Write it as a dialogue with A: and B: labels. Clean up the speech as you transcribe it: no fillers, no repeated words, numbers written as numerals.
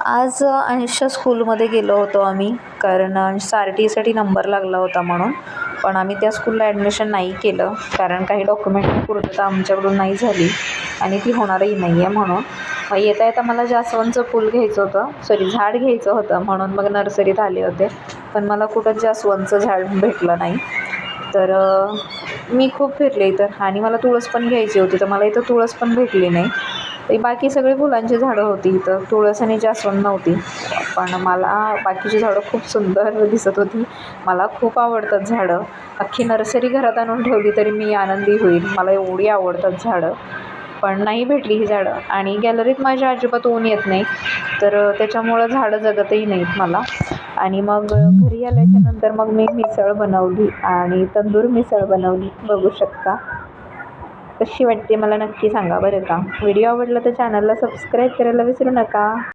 A: आज अंशच्या स्कूलमध्ये गेलो होतो आम्ही, कारण अंशचा आर टी ईसाठी नंबर लागला होता म्हणून. पण आम्ही त्या स्कूलला ॲडमिशन नाही केलं, कारण काही डॉक्युमेंट पूर्तता आमच्याकडून नाही झाली आणि ती होणारही नाही आहे म्हणून. मग येता येता मला जास्वंदचं फूल घ्यायचं होतं, झाड घ्यायचं होतं, म्हणून मग नर्सरीत आले होते. पण मला कुठंच जास्वंदचं झाड भेटलं नाही. तर मी खूप फिरले इथं आणि मला तुळस पण घ्यायची होती, तर मला इथं तुळस पण भेटली नाही. तर बाकी सगळी फुलांची झाडं होती इथं, तुळस आणि जास्वंद नव्हती. पण मला बाकीची झाडं खूप सुंदर दिसत होती. मला खूप आवडतात झाडं. अख्खी नर्सरी घरात आणून ठेवली तरी मी आनंदी होईल, मला एवढी आवडतात झाडं. पण नाही भेटली ही झाडं आणि गॅलरीत माझ्या अजिबात ऊन येत नाही, तर त्याच्यामुळं झाडं जगतही नाहीत मला. आणि मग घरी आल्याच्यानंतर मग मी मिसळ बनवली आणि तंदूर मिसळ बनवली, बघू शकता. कशी वाटते मला नक्की सांगा बरं का. व्हिडिओ आवडला तर चॅनलला सबस्क्राईब करायला विसरू नका.